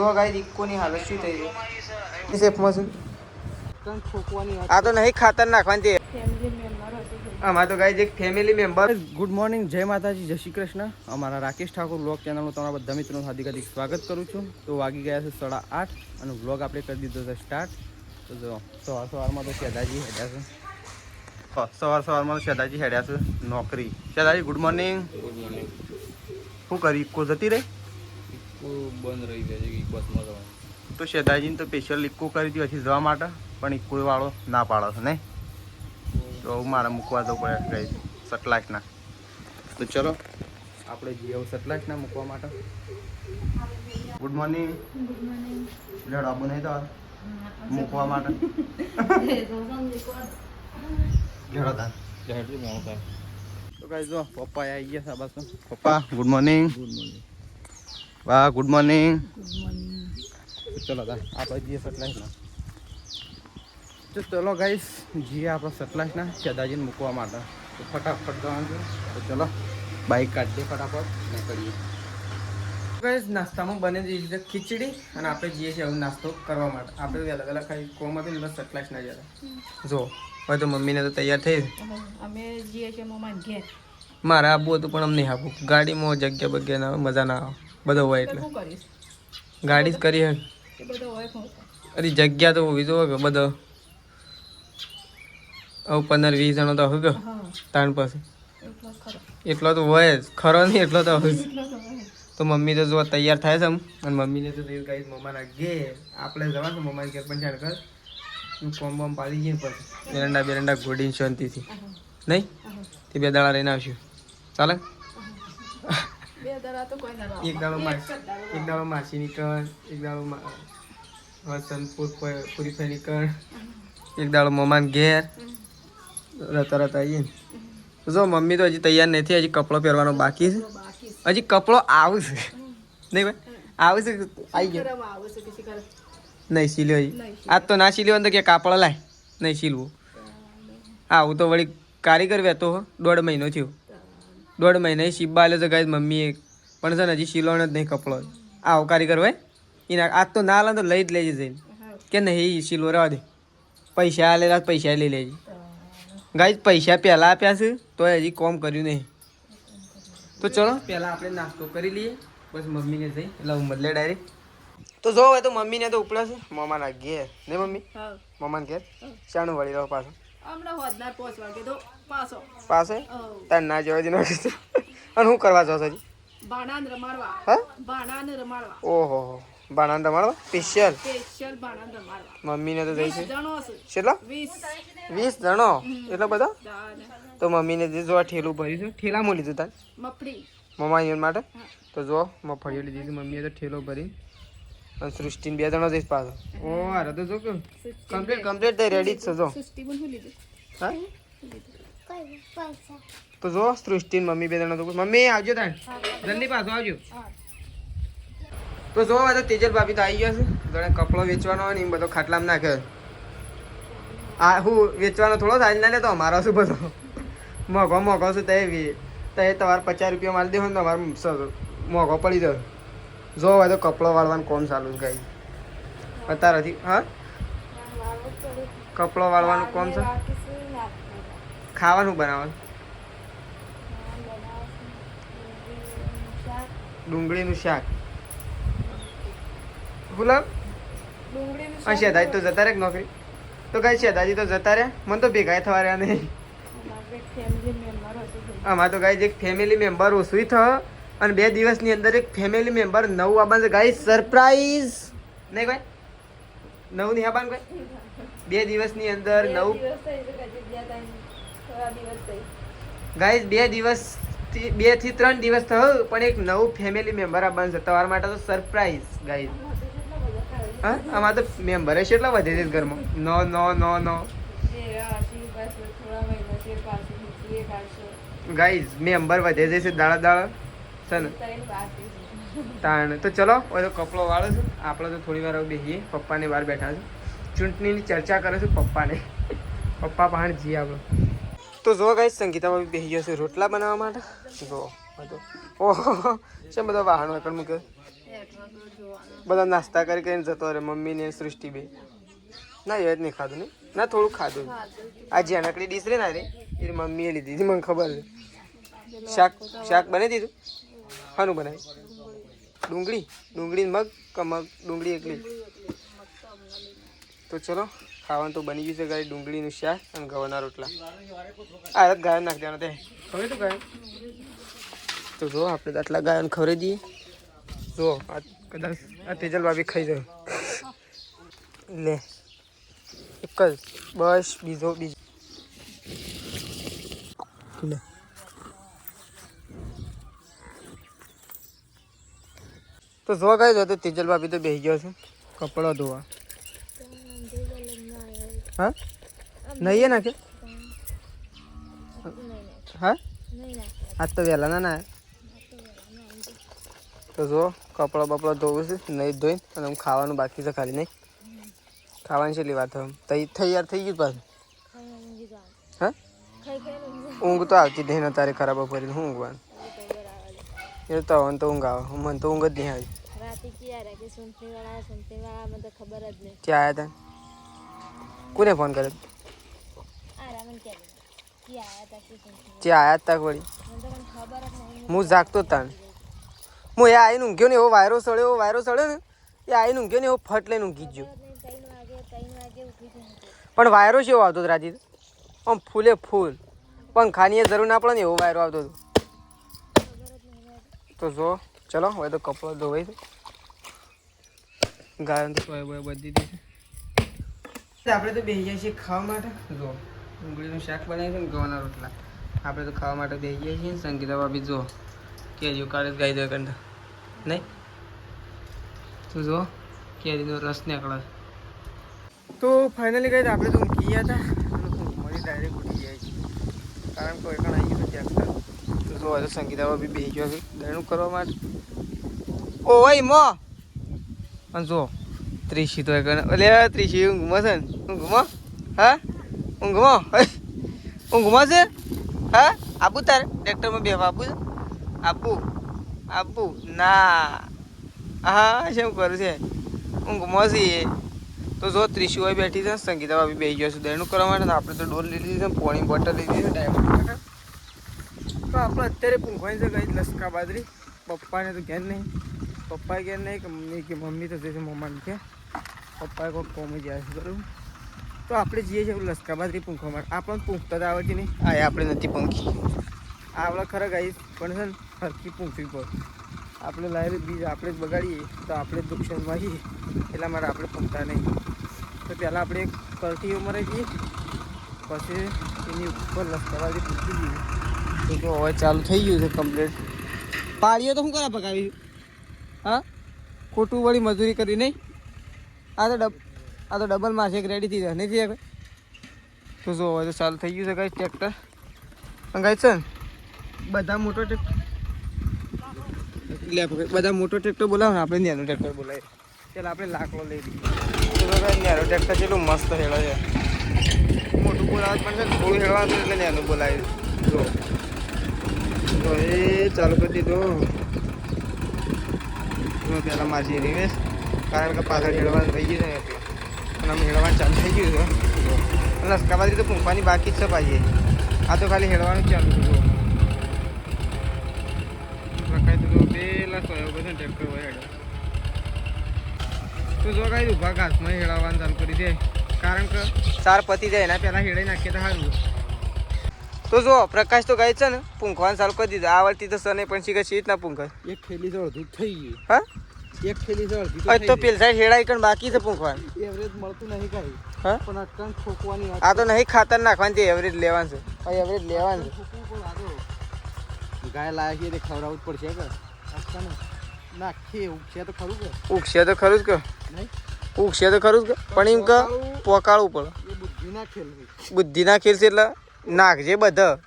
તો ગાઈસ ઇકોની હાલત શું થઈ રહી સેફમાં છે આ તો નહીં ખાતર નાખવાની અમાર તો ગાઈસ એક ફેમિલી મેમ્બર. ગુડ મોર્નિંગ, જય માતાજી, જય શ્રી કૃષ્ણ. અમારા રાકેશ ઠાકોર વ્લોગ ચેનલમાં તમારા બધા મિત્રોનું હાર્દિક હાર્દિક સ્વાગત કરું છું. તો વાગી ગયા છે 8:30 અને વ્લોગ આપણે કરી દીધો છે સ્ટાર્ટ. તો જો સવારમાં તો શેદાજી હેડ્યા છે. સવારમાં શેદાજી હેડ્યા છે નોકરી. શેદાજી ગુડ મોર્નિંગ. Good morning. શું કરી ઇકો જતી રહી? બંધ રહી જાય છે બસમાં જવાનું. તો શેદાજીને તો સ્પેશિયલ ઇકો કરી હતી પછી જવા માટે, પણ ઇકો વાળો ના પાડે છે નહીં. તો મારે મૂકવા જવું પડે ગઈ સટલાઇટના. તો ચલો આપણે જઈએ સટલાઇટના મૂકવા માટે. Good morning. લેડ આબુ નહીં તો મૂકવા માટે લેડો તાર. તો ગાઈસ જો પપ્પા આવી ગયા છે બસ. પપ્પા ગુડ મોર્નિંગ. Good morning. વાહ ગુડ મોર્નિંગ. ચલો તાર આપણે જઈએ સટલાઇટના. તો ચલો ગાઈસ જઈએ આપણે સટલાઇટના શેદાજીને મૂકવા માટે. તો ફટાફટ જવાનું છે. તો ચલો બાઇક કાઢીએ ફટાફટ ને કરીએ. ગાઈસ નાસ્તામાં બને છે ખીચડી અને આપણે જઈએ છીએ હવે નાસ્તો કરવા માટે. આપણે અલગ અલગ ખાઈ કોમ હતી ને બસ સટલાઇટના જરા જો હવે તો મમ્મીને તો તૈયાર થઈ અમે જઈએ છીએ મમ્મા ઘેર. મારે આપવું હતું પણ અમને આપવું. ગાડીમાં જગ્યા બગ્યા ના મજા ના આવે બધો હોય એટલે શું કરીશ ગાડી જ કરી હે. એ બધો હોય શું અરે જગ્યા તો હોવી જોઈએ કે બધો હવે 15-20 જણો તો હોય કે હા તાણ પછી એટલો ખરો એટલો તો હોય જ ખરો નહીં એટલો તો હોય જ. એટલો તો હોય તો મમ્મી તો જો તૈયાર થાય છે અને મમ્મીને તો થયું ગાઈસ મમ્માના ઘેર આપણે જવાનું મમ્માના ઘેર પણ જાણ કર કોમ બોમ પાડી જઈએ પછી બેરંડા ગોડીને શાંતિથી નહીં તે 2 દાડા રહીને આવશું ચાલે. બે દરા તો કોઈ ના એક દાડો માસી નીકળ, એક દાડો વસંતપુર પૂરી ફઈ નીકળ, એક દાડો મમ્માને ઘેર રતા આવીએ ને. જો મમ્મી તો હજી તૈયાર નથી, હજી કપડો પહેરવાનો બાકી છે. હજી કપડો આવશે નહીં ભાઈ આવશે આવી ગયો ગરમ આવે છે કિસી કર નહીં સીલ્યો હજી આજ તો ના સીલ્યો તો કે કાપડ લાય નહીં સીલવું. આવું તો વળી કારીગર વેતો 1.5 મહિનો થયો. 1.5 મહિના સીબા આલ્યો તો ગાય મમ્મીએ પણ છે ને હજી સીલવાનો જ નહીં કપડો. આવો કારીગર હોય એના આજ તો ના લે તો લઈ જ લેજે જઈને કે નહીં સીલવો રહેવા દે. પૈસા આલેલા પૈસા લઈ લેજે ગાય. પૈસા પહેલાં આપ્યા છે તો હજી કોમ કર્યું નહીં. તો ચલો પહેલાં આપણે નાસ્તો કરી લઈએ બસ મમ્મીને જઈ એટલે હું બદલે ડાયરેક્ટ. તો જો હવે તો મમ્મીને તો ઉપલા છે મમ્માના ઘેર ને મમ્મી હા મમ્માને ઘેર શાનું વળી રહ્યો પાછો હમણાં હોદનાર પહોંચવા કીધું પાછો પાસે તાર ના જવા જ નથી. અને શું કરવા છો હજી? બાણાને રમાડવા હા બાણાને રમાડવા ઓહો બાણાને તમારો સ્પેશિયલ સ્પેશિયલ બાણાને રમાડવા. મમ્મીને તો જઈ છે જણો છે કેટલો 20 20 જણો એટલો બધો. દાને તો મમ્મીને જે જો આ ઠેલું ભર્યું છે ઠેલામાં લીધું તાર મફળી મમ્મા યુન માટે. તો જો મફળીઓ લીધી છે મમ્મીએ તો ઠેલો ભરી અને સૃષ્ટિને 2 જણો જઈશ પાછો. ઓ અરે તો જો કે કમ્પ્લીટ થઈ રેડી જ છે જો. સૃષ્ટિ પણ શું લીધું હા તો જો સૃષ્ટિને મમ્મી 2 જણો તો મમ્મી આવજો તાણ જલ્દી પાછો આવજો. તો જો હવે તો તેજલ ભાભી તો આવી ગયા છે. જોડે કપડો વેચવાનો હોય ને એમ બધો ખાટલામાં નાખે. આ હું વેચવાનો થોડો થાય ના લે તો અમારો શું બધો મોઘો શું તે તમારે 50 રૂપિયા મારી દેવો ને તમારે મોઘો પડી જાય. જો હવે તો કપડો વાળવાનું કોમ ચાલુ છે ગાઈ અત્યારેથી. હા કપડો વાળવાનું કોમ છે. ખાવાનું બનાવવાનું ડુંગળીનું શાક ગુલાબ. હા શેદાજી તો જતા રહ્યા નોકરી. તો ગાઈ શેદાજી તો જતા રહ્યા મને તો ભેગા થવા રહ્યા નહીં. આમાં તો ગાઈ એક ફેમિલી મેમ્બર ઓછું થયો અને 2 દિવસની અંદર એક ફેમિલી મેમ્બર નવું આવવાનું છે ગાઈ. સરપ્રાઈઝ નહીં ભાઈ નવું નહીં આવવાનું ભાઈ 2 દિવસની અંદર નવું ગાઈઝ 2 દિવસ 2 થી 3 દિવસ થયો પણ એક નવું ફેમિલી મેમ્બર આવવાનું છે તમારા માટે. તો સરપ્રાઈઝ ગાઈઝ. હા આમાં તો મેમ્બર કેટલા વધે છે ઘરમાં? નો ગાઈઝ મેમ્બર વધે છે દાડા છે ને તાણ. તો ચલો હવે તો કપડો વાળો છે આપણે તો થોડી વાર બેસીએ. પપ્પાને બહાર બેઠા છે ચૂંટણીની ચર્ચા કરે છે પપ્પાને. પપ્પા પાસે જઈએ આપણે. તો જો ગાઈઝ સંગીતામાં બી બેસી ગયો છે રોટલા બનાવવા માટે. જો બધો ઓહો છે બધા વાહનો એકડ મૂકે બધા નાસ્તા કરી કરીને જતો રહે મમ્મી ને સૃષ્ટિ બે ના એ જ નહીં ખાધું ને ના થોડુંક ખાધું આ જે અનકડી ડીશ રે ના રે એ મમ્મીએ લીધી હતી મને ખબર છે શાક બની દીધું શાનું બનાવી ડુંગળી મગ મગ ડુંગળી એકલી તો ચલો ખાવાનું તો બની ગયું છે ગાય ડુંગળીનું શાક અને ગવાના રોટલા આ ગાયો નાખી દેવાના તે ખબર તો ગાય તો જો આપણે આટલા ગાયોને ખવડાવી દઈએ જો આ કદાચ આ તેજલ ભાભી ખાઈ જાય લે એક જ બસ બીજો લે તો જો ગાય તો તેજલ ભાભી તો બેસી ગયો છે કપડાં ધોવા હા નહીં નાખે હા આજ તો વહેલા ના તો જો કપડાં બપડા ધોવું છે નહીં ધોઈને અને આમ ખાવાનું બાકી છે ખાલી નહીં ખાવાની છેલ્લી વાત તૈયાર થઈ ગયું પાછું હા ઊંઘ તો આવતી જ નહીં તારે ખરાબ ફરીને હું ઊંઘવાનું એ તો હવે તો ઊંઘ આવે મને તો ઊંઘ જ નહીં આવી ક્યાં આવ્યા હતા કોને ફોન કર્યો ત્યાં આવ્યા હતા વળી હું જાગતો તાણ હું એ આવીને ઊંઘ્યો ને એવો વાયરો સળ્યો ને એ આવીને ઊંઘ્યો ને એવો ફટ લઈને ઊંઘી ગયો પણ વાયરો છે એવો આવતો હતો રાજી આમ ફૂલે ફૂલ પંખાની જરૂર ના પડે ને એવો વાયરો આવતો હતો તો જો ચલો હવે તો કપડો ધોવાય છે ગાયન તો સોય બોય બધી દીધી આપણે તો બેસી જઈએ છીએ ખાવા માટે જો ડુંગળીનું શાક બનાવ્યું છે ને ગવાના રોટલા આપણે તો ખાવા માટે બેસી જઈએ છીએ સંગીતા ભાભી જો કેરીઓ કાઢે ગાઈ દે કંઠા નહીં તો જો કેરીનો રસ નીકળે તો ફાઇનલી ગઈ આપણે તો ઊંઘી ગયા હતા અને ઊંઘમાંથી ડાયરેક્ટ ઉઠી ગયા છીએ કારણ કે એકણ આવી ગયું ત્યાં તો જો હવે સંગીતા ભાભી બેસી ગયો છે દરણું કરવા માટે ઓ ભાઈ મો અને જો ત્રીસી તો એટલે ત્રીસી ઊંઘમાં છે ને ઊંઘમાં હા ઊંઘમાં ઊંઘમાં છે હા આપું તારે ટ્રેક્ટરમાં બેવા આપું છે આપું ના હા શું કરું છે ઊંઘમાં છીએ તો જો ત્રીસી હોય બેઠી છે સંગીતા ભાભી બેસી ગયો છે દરણું કરવા માટે ને આપણે તો ડોલ લીધી છે પાણી બોટલ લીધી છે ડાયમંડ તો આપણે અત્યારે ઊંઘવાની છે ગઈ લસકા બાજરી પપ્પાને તો ઘેર નહીં પપ્પાએ ઘેર નહીં કે મમ્મી તો જશે મમ્માને કે પપ્પાએ કોઈ કોમ જાય છે બરાબર તો આપણે જઈએ છીએ લસકા બાજરી પૂંખવા માટે આપણને પૂંખતા તો આવડતી નહીં આ આપણે નથી પૂંખી આવડે ખરા ગાઈ પણ છે ને હરકી પૂંખવી પડે આપણે લાવેલી બીજ આપણે જ બગાડીએ તો આપણે જ નુકસાનમાં આવીએ એટલા માટે આપણે પૂંખતા નહીં તો પહેલાં આપણે એક કલટી ઉમરે જઈએ પછી એની ઉપર લસકા બાજરી પૂંખી દઈએ તો જો હવે ચાલુ થઈ ગયું છે કમ્પ્લીટ પાડીઓ તો શું કરા પકાવી હા ખોટું વળી મજૂરી કરી નહીં આ તો ડબલ માસે એક રેડી થઈ જાય નહીં થઈ તો જો હવે તો ચાલુ થઈ ગયું છે કાંઈ ટ્રેક્ટર મંગાય છે ને બધા મોટો ટ્રેક્ટર બોલાવો ને આપણે નેનો ટ્રેક્ટર બોલાવીએ ચાલ આપણે લાકડો લઈ લઈએ તો નેનો ટ્રેક્ટર કેટલું મસ્ત હેળો છે મોટું બોલાવવા પણ છે થોડું હેળવાનું એટલે નેનું બોલાવી જો તો એ ચાલુ કરી દીધો પહેલાં મારી રિવેશ કારણ કે પાછળ હેળવાનું થઈ ગયું છે એટલે અને આમ હેળવાનું ચાલુ થઈ ગયું છે લસકા બાજરી તો પૂંખવાની બાકી જ છે પાછી આ તો ખાલી હેળવાનું ચાલુ થયું રખાઈ દીધું પેલા સોયો બધું ટ્રેક્ટર હોય હેડે તો જો કાંઈ ઊભા ઘાસમાં હેળવવાનું ચાલુ કરી દે કારણ કે ચાર પતી જાય એના પહેલાં હેડાઈ નાખીએ તો સારું તો જો પ્રકાશ તો ગાય છે ને પૂંખવાનું ચાલુ કરી દીધું આવડતી તો સને પણ શીખે છે રીતના પૂંખાય એક થેલી તો અડધું થઈ ગયું હા એક થેલી તો અડધી તો પેલ સાઈડ હેડાઈ કણ બાકી છે પૂંખવાનું એવરેજ મળતું નહીં કાંઈ હા પણ અટકાન ઠોકવાની આ તો નહીં ખાતર નાખવાની તે એવરેજ લેવાનું છે એવરેજ લેવાનું છે ગાય લાયક એ ખવડાવવું જ પડશે કે અટકાન નાખીએ ઉગશે તો ખરું કે ઉગશે તો ખરું જ કે નહીં ઉગશે તો ખરું જ કે પણ એમ કે પોકાળવું પડે એ બુદ્ધિના ખેલ છે બુદ્ધિના ખેલ છે એટલે નાખજે બધા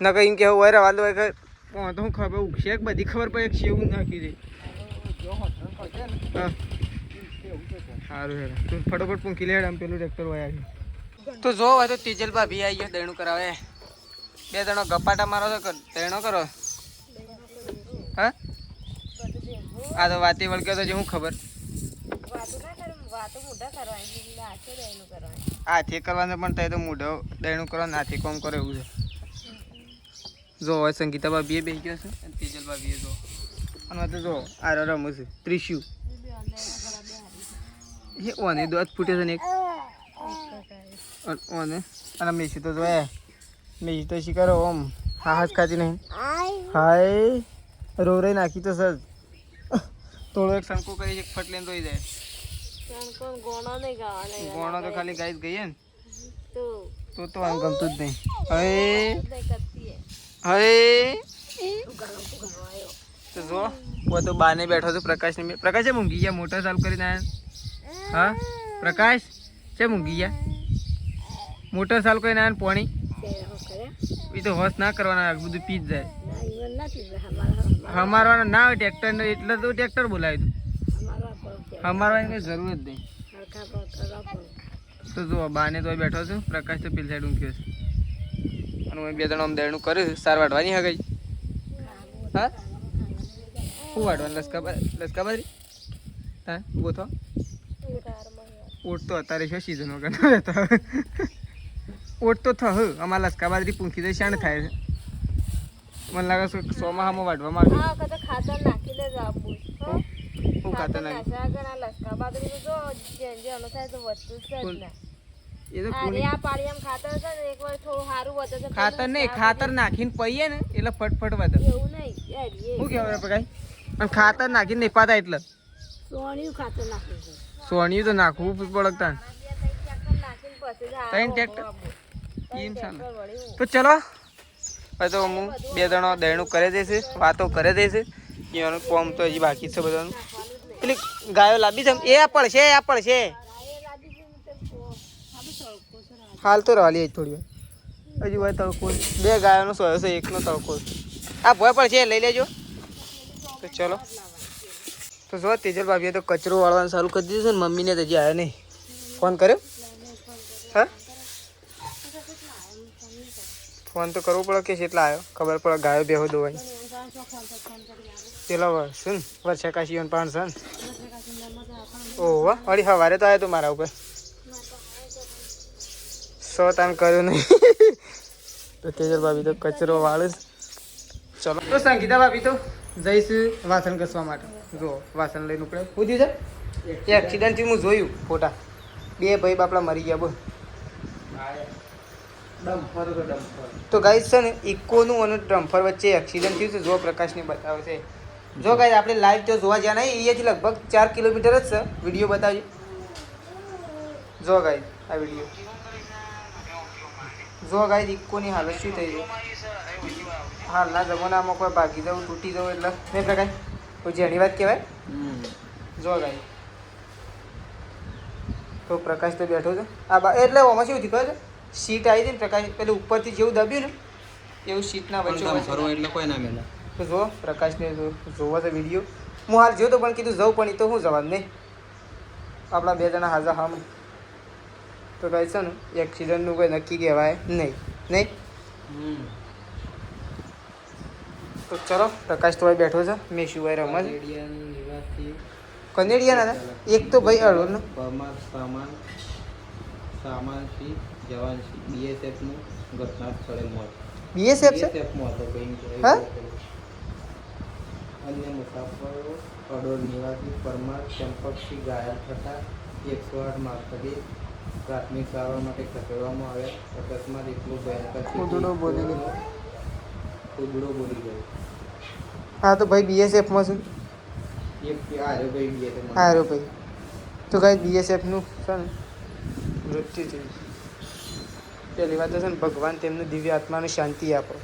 ન કઈ એમ કેવું હોય રવા દો તો હું ખબર ઉગશે બધી ખબર પડે એક સેવું નાખી દે હા સારું હેડ તું ફટોફટ પૂંખી લે આમ પેલું ટ્રેક્ટર હોય તો જો હોય તો તેજલ ભાભી આવી ગયો દયણું કરાવે બે જણો ગપાટા મારો છો દયણો કરો હા આ તો વાતે વળગ્યો તો જે હું ખબર હાથે કરવાનું પણ તે તો મૂઢો દયણું કરવાનું હાથે કોમ કરે એવું છે. જો હવે સંગીતા ભાભીએ બેસી ગયો છે અને તેજલ ભાભીએ જો અને તો જો આ રમું છે ત્રિશ્યુ એ ઓને દોત ફૂટે છે ને એક ઓને અને મેસી તો જોયા મેસી તો શીખરો ઓમ હાથ ખાતી નહીં હાય રો રહી નાખી તો સર થોડો એક સંકો કરી એક ફટ લઈને ધોઈ જાય. ગોણો તો ખાલી ગાઈ જ ગઈ ને તો આમ ગમતું જ નહીં. હવે તો જો હું તો બાને બેઠો છું પ્રકાશની પ્રકાશ છે મૂંઘી ગયા મોટર ચાલુ કરીને આવ્યા. હા પ્રકાશ છે મૂંઘી ગયા મોટર ચાલુ કરીને આવ્યા પોણી એ તો હોશ ના કરવાના બધું પી જ જાય. હમારવાના ના હોય ટ્રેક્ટર એટલે તો ટ્રેક્ટર બોલાવ્યું હતું હમારવાની કોઈ જરૂર જ નહીં. તો જો બાને તો બેઠો છું પ્રકાશ તો પેલી સાઈડ ઊંઘ્યો છે અને હું 2 જણા દેણું કર્યું સાર વાટવાની હા ગઈ. હા શું વાટવાનું લસકા બાજરી હા ગોથો ઓટ તો અત્યારે શું સિઝન વગર રહેતા ઓટ તો થ અમારા લસકા બાજરી પૂંખી દે શાણ થાય છે. મને લાગે છે સોમાહામાં વાટવામાં આવે ખાતર નાખી દે આપું શું ખાતર નાખી લસકા બાજરી જો જે અનુસાર તો વસ્તુ છે જ ને એ તો આ પાળિયામાં ખાતર છે ને એકવાર થોડું સારું વધે છે ખાતર નહીં ખાતર નાખીને પહીએ ને એટલે ફટફટ વધે. એવું નહીં શું કહેવાય પ્રકાશ અને ખાતર નાખીને નહીં પાતા એટલે સોણિયું ખાતર નાખ્યું છે સોનિયું તો નાખવું પડકતા નાખીને પછી ત્રણ ટ્રેક્ટર તો ચલો હવે તો હું 2 જણો દયણું કરી દઈશ વાતો કરી દઈશ એનું કોમ તો હજી બાકી છે બધાનું. પેલી ગાયો લાવી છે એ પડશે હાલ તો રહી થોડી વાર હજી હોય તડકો 2 ગાયોનો સોયો છે એકનો તડકો આ ભોય પડશે લઈ લેજો. તો ચલો તો જો તેજલ ભાભીએ તો કચરો વાળવાનું ચાલુ કરી દીધું છે ને મમ્મીને તો હજી આવ્યો નહીં. ફોન કર્યો હા ફોન તો કરવો પડે કે કેટલા આવ્યો ખબર પડે ગાયો બેહો દોવાય પેલા શું વર્ષા કાશી પાણ છે ને ઓહો વળી સવારે તો આવ્યો તો મારા ઉપર 100 તાન કર્યો નહીં. તો તેજલ ભાભી તો કચરો વાળે ચલો તો સંગીતા ભાભી તો જઈશ વાસણ ઘસવા માટે. જો વાસણ લઈને ઉપડે શું થયું છે એ એક્સિડન્ટથી હું જોયું ફોટા 2 ભાઈ બાપડા મરી ગયા બોલ. તો ગાઈસ છે ને ઇકોનું અને ડમ્ફર વચ્ચે એક્સિડન્ટ થયું છે જો પ્રકાશને બતાવે છે. જો ગાઈસ આપણે લાઈવ તો જોવા જ્યાં નહીં અહીંયાથી લગભગ 4 કિલોમીટર જ છે. વિડીયો બતાવજો જો ગાઈસ આ વિડીયો જો ગાઈસ ઇકોની હાલત શું થઈ છે હાલના જમાનામાં કોઈ ભાગી જવું તૂટી જવું એટલે નહીં પ્રકાશ કોઈ જેની વાત કહેવાય. જો ગાઈસ તો પ્રકાશ તો બેઠો છે આ એટલે ઓમાં શું થયું ખબર છે સીટ આવી હતી ને પ્રકાશ પેલું ઉપરથી જેવું દબ્યું ને એવું સીટના વચ્ચે એટલે કોઈ ના મેલા. તો જો પ્રકાશને જોવો છે વિડીયો હું હાલ જોયો તો પણ કીધું જવું પણ એ તો શું જવાનું નહીં આપણા 2 જણા હાજર હમ તો કહે છે ને એક્સિડન્ટનું કોઈ નક્કી કહેવાય નહીં. તો ચલો પ્રકાશ તો બેઠો છે મેં શું ભાઈ રમત કનેડિયન હતા એક તો ભાઈ અડોલ સામાનથી જવાનથી બીએસએફનું ઘટના સ્થળે મોત. બીએસએફ છે બીએસએફમાં હતો હા અન્ય મુસાફરો અડોલ નિવાસી પરમાર ચંપકસિંહ ઘાયલ થતા 108 મારફતે પ્રાથમિક સારવાર માટે ખસેડવામાં આવ્યા. અકસ્માત એટલો ભયંકર કૂદડો બોલી ગયો. ગયો. હા તો ભાઈ બીએસએફમાં છું એક આર્યો ભાઈ બીએસએફ હારો ભાઈ તો કાંઈ બીએસએફનું છે ને મૃત્યુ થયું. પહેલી વાત તો છે ને ભગવાન તેમનું દિવ્ય આત્માને શાંતિ આપો.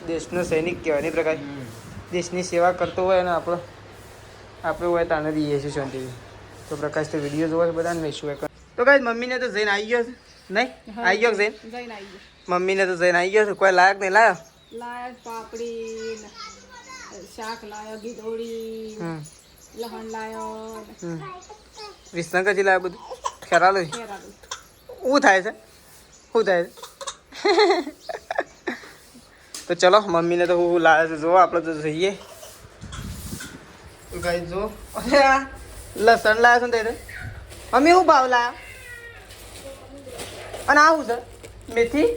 દેશનો સૈનિક કહેવાય નહીં પ્રકાશ દેશની સેવા કરતો હોય અને આપણે હોય તો આને દઈએ છીએ શાંતિથી. તો પ્રકાશ તો વિડીયો જોવા બધાને નહીં શું તો કાંઈ મમ્મીને તો જઈને આવી ગયો છે નહીં આવી ગયો જઈને જઈને આવી મમ્મીને તો જઈને આવી ગયો છે કોઈ લાયક નહીં લાયો લાયક પાપડી શાક લાયો ગીધોડી લહણ લાયો વિસનગર કચી લાવ્યો બધું ખ્યાલ શું થાય છે શું થાય છે તો ચલો મમ્મીને તો હું લાવે છે જોવા આપણે તો જઈએ તો ગાઈ જો અરે આ લસણ લાયા છો ને મમ્મી શું ભાવ લાયા અને આવું છે મેથી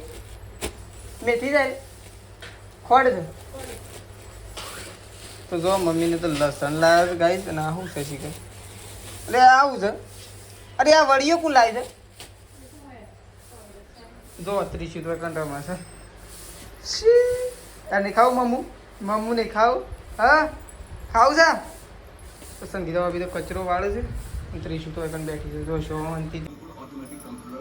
મેથી જાય ખોડ છે તો જો મમ્મીને તો લસણ લાયા છે ગાઈસ અને આ શું છે શીખે અરે આવું છે અરે આ વડીઓ કું લાવી છે જો 30 રૂપિયા કંટામાં છે તાર નહીં ખાવું મમ્મુ નહીં ખાવું હા ખાવું છે તો સંગીતા ભાભી તો કચરો વાળે છે 30 રૂપિયા કંઈ બેઠી છે જો શાંતિ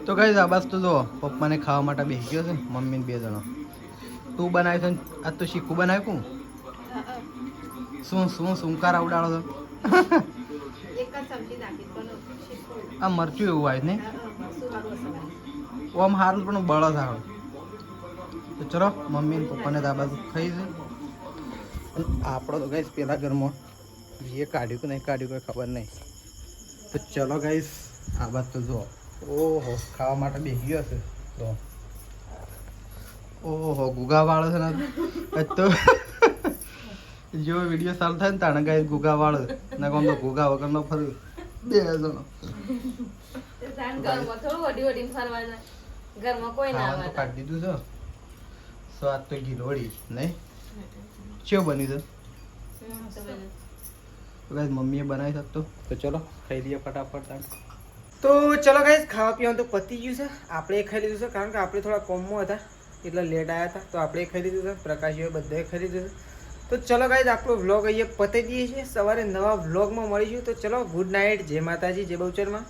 તો કઈ આ બસ તો જો પપ્પાને ખાવા માટે બેસી ગયો છે મમ્મી 2 જણા તું બનાવ્યું છે ને આજ તો શીખું બનાવ્યું શું શું શું કાર આવડાડો છો આ મરચું એવું આવ્યું ને આમ સારું પણ બળદ આવે તો ચલો મમ્મી ને પપ્પાને દાબા ખાઈ છે અને આપણો તો ગાઈસ પેલા ઘરમાં જે કાઢ્યું કે નહીં કાઢ્યું કોઈ ખબર નહીં તો ચલો ગાઈસ આ બાદ તો જો ઓહો ખાવા માટે બેસી ગયો છે તો ઓહો ગુગા વાળો છે ને આજ તો જો વિડીયો ચાલુ થાય ને તાણે ગાઈસ ગુગા વાળો ના કોમ તો ગુગા વગરનો ફર્યું 2 જણો ખાવાનું તો કાઢી દીધું છે સ્વાદ તો ગીલોડી નહીં ચેવું બન્યું છે તો ગાઈસ મમ્મીએ બનાવી શકતો તો ચલો ખાઈ લઈએ ફટાફટ તો ચલો ગાઈસ ખાવા પીવાનું તો પતી ગયું છે આપણે ખાઈ લીધું છે કારણ કે આપણે થોડા કોમમાં હતા એટલે લેટ આવ્યા હતા તો આપણે ખાઈ લીધું છે પ્રકાશીએ બધાએ ખાઈ લીધું છે તો ચલો ગાઈસ આપણો વ્લોગ અહીંયા પતાવી દઈએ છીએ સવારે નવા વ્લોગમાં મળીશું તો ચલો ગુડ નાઇટ જય માતાજી જય બહુચરમાં